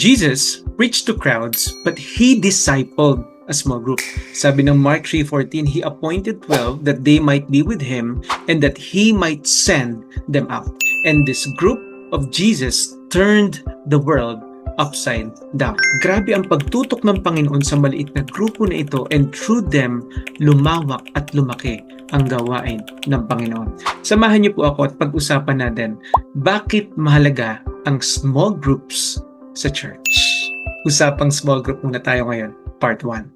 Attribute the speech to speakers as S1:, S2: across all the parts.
S1: Jesus preached to crowds, but he discipled a small group. Sabi ng Mark 3:14, he appointed 12 that they might be with him and that he might send them out. And this group of Jesus turned the world upside down. Grabe ang pagtutok ng Panginoon sa maliit na grupo na ito, and through them, lumawak at lumaki ang gawain ng Panginoon. Samahan niyo po ako at pag-usapan natin bakit mahalaga ang small groups sa church. Usapang small group muna tayo ngayon, part 1.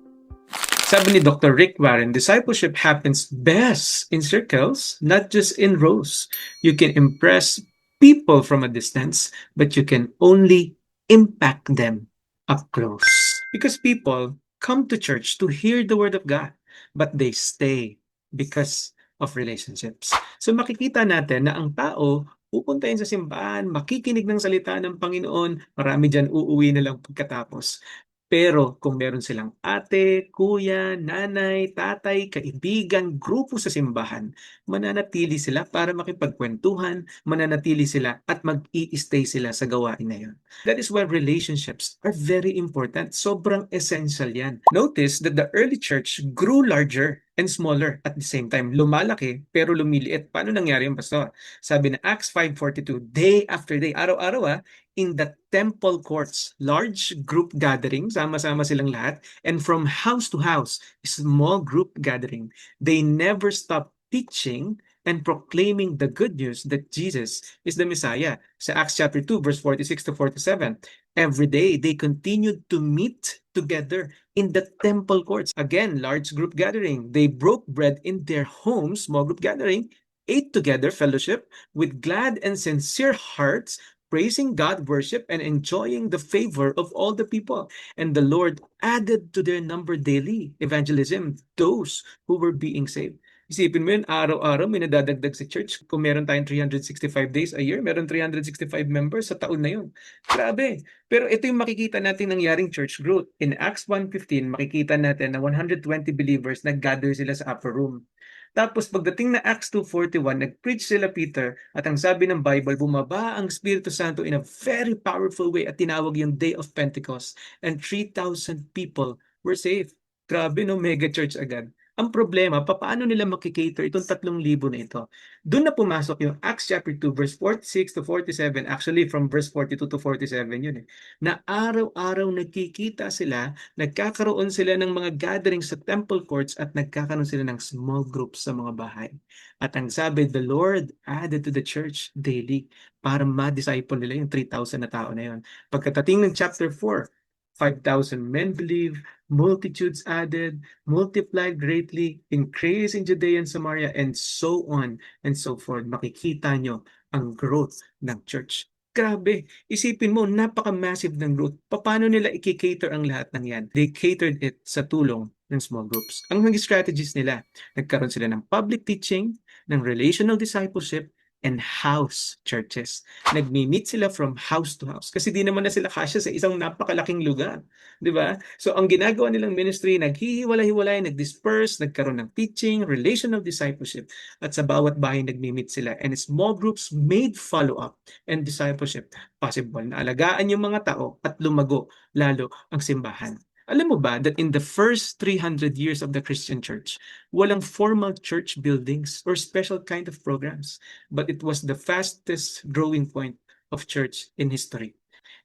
S1: Sabi ni Dr. Rick Warren, discipleship happens best in circles, not just in rows. You can impress people from a distance, but you can only impact them up close. Because people come to church to hear the word of God, but they stay because of relationships. So makikita natin na ang tao pupuntahin sa simbahan, makikinig ng salita ng Panginoon, marami dyan uuwi na lang pagkatapos. Pero kung meron silang ate, kuya, nanay, tatay, kaibigan, grupo sa simbahan, mananatili sila para makipagkwentuhan, mananatili sila at mag-i-stay sila sa gawain na yun. That is why relationships are very important. Sobrang essential yan. Notice that the early church grew larger and smaller at the same time. Lumalaki pero lumiliit. Paano nangyari yung pastor? Sabi na Acts 5:42, day after day, araw-araw in the temple courts, large group gathering, sama-sama silang lahat, and from house to house, small group gathering. They never stop teaching and proclaiming the good news that Jesus is the Messiah. Sa Acts chapter 2, verse 46 to 47, every day they continued to meet together in the temple courts. Again, large group gathering. They broke bread in their homes, small group gathering, ate together, fellowship, with glad and sincere hearts, praising God, worship, and enjoying the favor of all the people. And the Lord added to their number daily, evangelism, those who were being saved. Isipin mo yun, araw-araw may nadadagdag sa church. Kung meron tayong 365 days a year, meron 365 members sa taon na yun. Grabe. Pero ito yung makikita natin nangyaring church growth. In Acts 1:15, makikita natin na 120 believers nag-gather sila sa upper room. Tapos pagdating na Acts 2:41, nag-preach sila Peter at ang sabi ng Bible, bumaba ang Espiritu Santo in a very powerful way at tinawag yung Day of Pentecost and 3,000 people were saved. Grabe no, mega church agad. Ang problema, paano nila makikater itong 3,000 na ito? Doon na pumasok yung Acts chapter 2 verse 46 to 47, actually from verse 42 to 47 yun na araw-araw nagkikita sila, nagkakaroon sila ng mga gatherings sa temple courts at nagkakaroon sila ng small groups sa mga bahay. At ang sabi, the Lord added to the church daily para ma-disciple nila yung 3,000 na tao na yun. Pagkatating ng chapter 4, 5,000 men believe, multitudes added, multiplied greatly, increase in Judea and Samaria, and so on and so forth. Makikita nyo ang growth ng church. Grabe, isipin mo, napaka-massive ng growth. Paano nila i-cater ang lahat ng yan? They catered it sa tulong ng small groups. Ang mga strategies nila, nagkaroon sila ng public teaching, ng relational discipleship, and house churches. Nagmi-meet sila from house to house kasi di naman na sila kasya sa isang napakalaking lugar, di ba? So ang ginagawa nilang ministry, naghihiwalay-hiwalay, nag-disperse, nagkaroon ng teaching, relational discipleship, at sa bawat bahay nagmi-meet sila, and small groups made follow-up and discipleship possible. Naalagaan yung mga tao at lumago lalo ang simbahan. Alam mo ba that in the first 300 years of the Christian church, walang formal church buildings or special kind of programs, but it was the fastest growing point of church in history.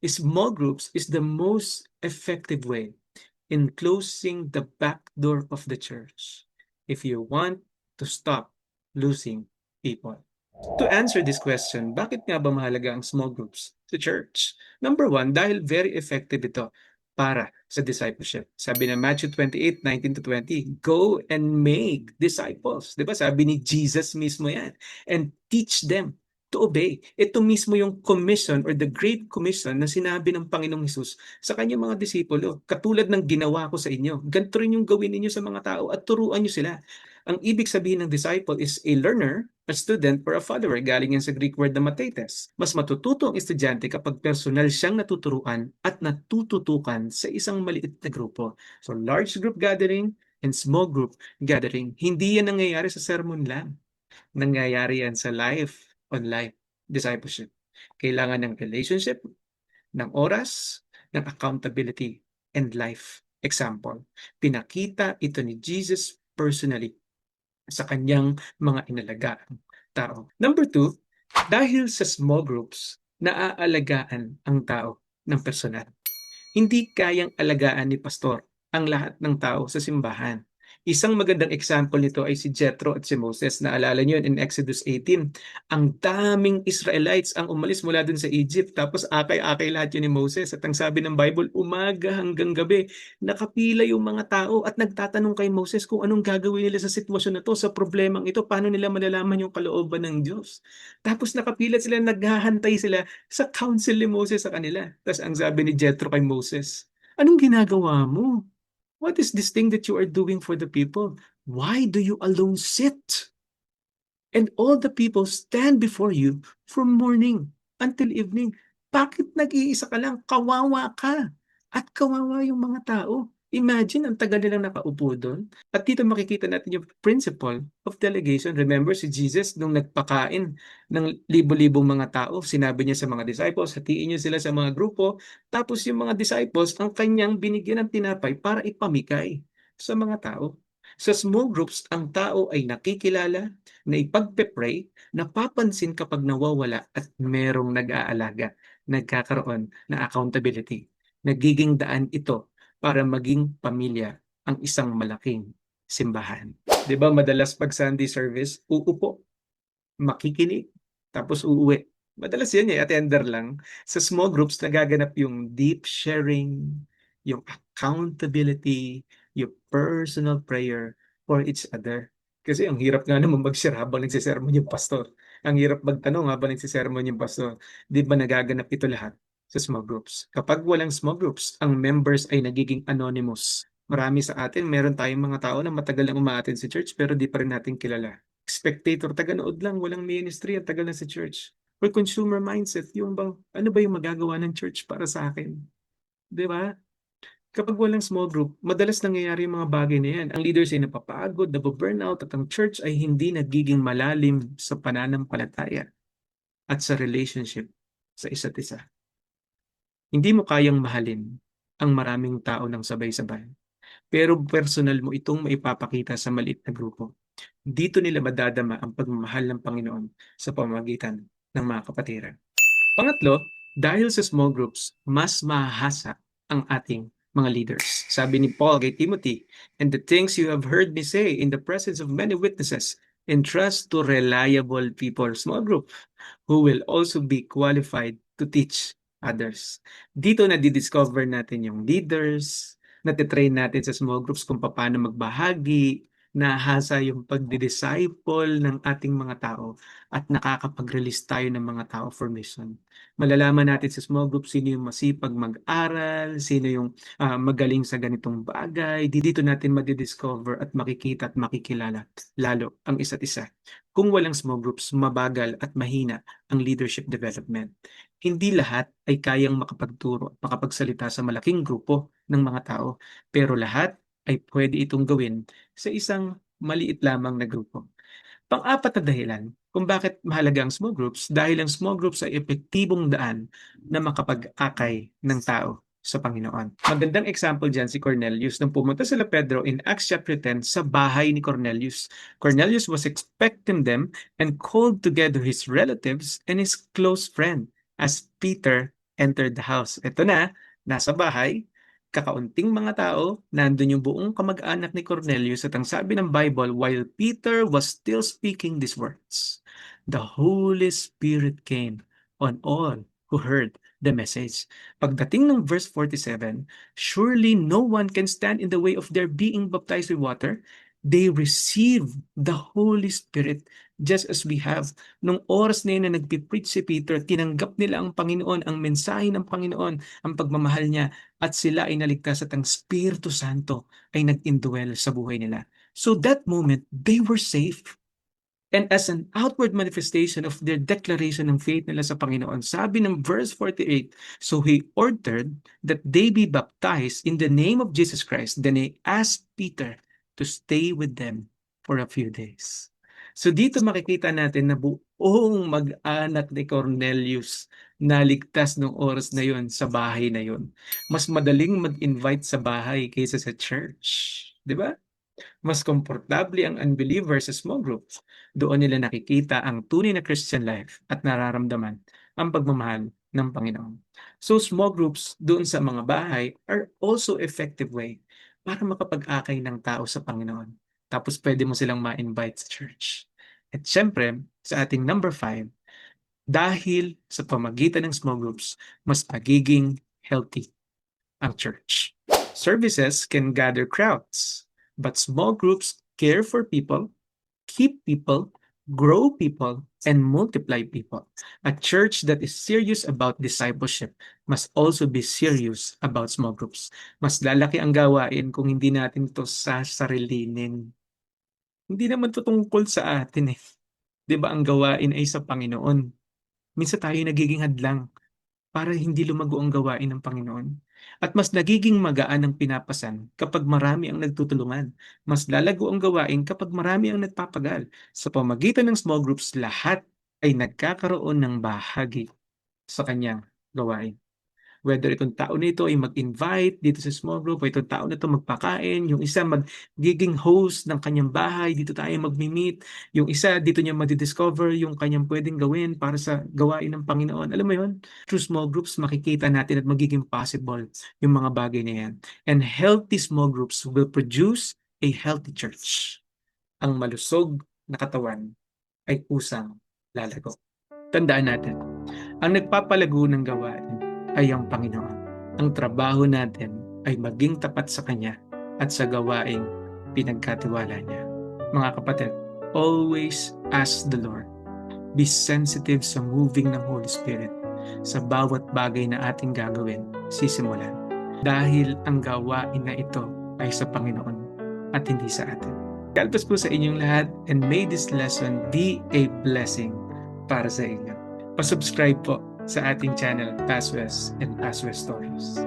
S1: Small groups is the most effective way in closing the back door of the church if you want to stop losing people. To answer this question, bakit nga ba mahalaga ang small groups sa church? Number one, dahil very effective ito para sa discipleship. Sabi na Matthew 28:19 to 20, go and make disciples. Di ba? Sabi ni Jesus mismo yan. And teach them to obey. Ito mismo yung commission or the Great Commission na sinabi ng Panginoong Hesus sa kanyang mga disipulo. Katulad ng ginawa ko sa inyo, ganito rin yung gawin ninyo sa mga tao at turuan nyo sila. Ang ibig sabihin ng disciple is a learner, a student, or a follower. Galing yan sa Greek word na mathetes. Mas matututo ang estudyante kapag personal siyang natuturuan at natututukan sa isang maliit na grupo. So large group gathering and small group gathering. Hindi yan nangyayari sa sermon lang. Nangyayari yan sa life on life discipleship. Kailangan ng relationship, ng oras, ng accountability and life example. Pinakita ito ni Jesus personally sa kanyang mga inalagaan tao. Number two, dahil sa small groups, naaalagaan ang tao ng personal. Hindi kayang alagaan ni pastor ang lahat ng tao sa simbahan. Isang magandang example nito ay si Jethro at si Moses. Naalala niyo in Exodus 18. Ang daming Israelites ang umalis mula dun sa Egypt. Tapos akay-akay lahat yun ni Moses. At ang sabi ng Bible, umaga hanggang gabi, nakapila yung mga tao at nagtatanong kay Moses kung anong gagawin nila sa sitwasyon na to, sa problemang ito, paano nila malalaman yung kalooban ng Diyos. Tapos nakapila sila, naghahantay sila sa council ni Moses sa kanila. Tapos ang sabi ni Jethro kay Moses, anong ginagawa mo? What is this thing that you are doing for the people? Why do you alone sit? And all the people stand before you from morning until evening. Bakit nag-iisa ka lang? Kawawa ka. At kawawa yung mga tao. Imagine, ang tagal nilang nakaupo doon. At dito makikita natin yung principle of delegation. Remember si Jesus nung nagpakain ng libo-libong mga tao, sinabi niya sa mga disciples, hatiin niyo sila sa mga grupo. Tapos yung mga disciples, ang kanyang binigyan ng tinapay para ipamigay sa mga tao. Sa small groups, ang tao ay nakikilala, na ipagpe-pray, napapansin kapag nawawala at merong nag-aalaga, nagkakaroon ng accountability. Nagiging daan ito para maging pamilya ang isang malaking simbahan. 'Di ba madalas pag Sunday service, uupo, makikinig, tapos uuwi. Madalas yan attender lang. Sa small groups, nagaganap yung deep sharing, yung accountability, yung personal prayer for each other. Kasi ang hirap nga naman mag-share habang nagsisermon yung pastor. Ang hirap magtanong habang nagsisermon yung pastor. Di ba nagaganap ito lahat sa small groups? Kapag walang small groups, ang members ay nagiging anonymous. Marami sa atin, meron tayong mga tao na matagal lang umaattend sa church pero di pa rin natin kilala. Spectator, taga-nood lang, walang ministry, at tagal na sa church. Or consumer mindset, yung bang, ano ba yung magagawa ng church para sa akin? Di ba? Kapag walang small group, madalas nangyayari yung mga bagay na yan. Ang leaders ay napapagod, nababurnout, at ang church ay hindi nagiging malalim sa pananampalataya at sa relationship sa isa't isa. Hindi mo kayang mahalin ang maraming tao ng sabay-sabay. Pero personal mo itong maipapakita sa maliit na grupo. Dito nila madadama ang pagmamahal ng Panginoon sa pamamagitan ng mga kapatiran. Pangatlo, dahil sa small groups, mas mahasa ang ating mga leaders. Sabi ni Paul kay Timothy, and the things you have heard me say in the presence of many witnesses, entrust to reliable people, small group, who will also be qualified to teach others. Dito na di-discover natin yung leaders, natitrain natin sa small groups kung paano magbahagi, nahasa yung pagdi-disciple ng ating mga tao at nakakapag-release tayo ng mga tao for mission. Malalaman natin sa small group sino yung masipag mag-aral, sino yung magaling sa ganitong bagay. Dito natin madi-discover at makikita at makikilala lalo ang isa't isa. Kung walang small groups, mabagal at mahina ang leadership development. Hindi lahat ay kayang makapagturo at makapagsalita sa malaking grupo ng mga tao, pero lahat ay pwede itong gawin sa isang maliit lamang na grupo. Pang-apat na dahilan kung bakit mahalaga ang small groups, dahil ang small groups ay epektibong daan na makapag-akay ng tao sa Panginoon. Magandang example dyan si Cornelius nung pumunta sila Pedro in Acts chapter 10 sa bahay ni Cornelius. Cornelius was expecting them and called together his relatives and his close friend as Peter entered the house. Ito na, nasa bahay, kakaunting mga tao, nandun yung buong kamag-anak ni Cornelius at ang sabi ng Bible, while Peter was still speaking these words, the Holy Spirit came on all who heard the message. Pagdating ng verse 47, surely no one can stand in the way of their being baptized with water. They receive the Holy Spirit just as we have. Nung oras na yun na nagpipreach si Peter, tinanggap nila ang Panginoon, ang mensahe ng Panginoon, ang pagmamahal niya, at sila ay naligtas at ang Espiritu Santo ay nag-indwell sa buhay nila. So that moment, they were safe. And as an outward manifestation of their declaration ng faith nila sa Panginoon, sabi ng verse 48, so he ordered that they be baptized in the name of Jesus Christ. Then he asked Peter to stay with them for a few days. So dito makikita natin na mag-anak ni Cornelius na ligtas nung oras na yon sa bahay na yon. Mas madaling mag-invite sa bahay kaysa sa church. Di ba? Mas komportable ang unbeliever sa small groups. Doon nila nakikita ang tunay na Christian life at nararamdaman ang pagmamahal ng Panginoon. So small groups doon sa mga bahay are also effective way para makapag-akay ng tao sa Panginoon. Tapos pwede mo silang ma-invite sa church. At syempre, sa ating number 5, dahil sa pamagitan ng small groups, mas magiging healthy ang church. Services can gather crowds, but small groups care for people, keep people, grow people, and multiply people. A church that is serious about discipleship must also be serious about small groups. Mas lalaki ang gawain kung hindi natin ito sasarilinin. Hindi naman ito tungkol sa atin eh. 'Di ba ang gawain ay sa Panginoon? Minsan tayo nagiging hadlang para hindi lumago ang gawain ng Panginoon. At mas nagiging magaan ang pinapasan kapag marami ang nagtutulungan. Mas lalago ang gawain kapag marami ang nagpapagal. Sa pamagitan ng small groups, lahat ay nagkakaroon ng bahagi sa kanyang gawain. Whether itong tao na ito ay mag-invite dito sa small group, o itong tao na ito magpakain, yung isa magiging host ng kanyang bahay, dito tayo mag-meet, yung isa dito niya madidiscover yung kanyang pwedeng gawin para sa gawain ng Panginoon. Alam mo yun? Through small groups, makikita natin at magiging possible yung mga bagay na yan. And healthy small groups will produce a healthy church. Ang malusog na katawan ay kusang lalago. Tandaan natin, ang nagpapalago ng gawain ay ang Panginoon. Ang trabaho natin ay maging tapat sa Kanya at sa gawaing pinagkatiwala niya. Mga kapatid, always ask the Lord. Be sensitive sa moving ng Holy Spirit sa bawat bagay na ating gagawin, sisimulan. Dahil ang gawain na ito ay sa Panginoon at hindi sa atin. God bless po sa inyong lahat, and may this lesson be a blessing para sa inyo. Pa-subscribe po sa ating channel, Paswes and Paswes Stories.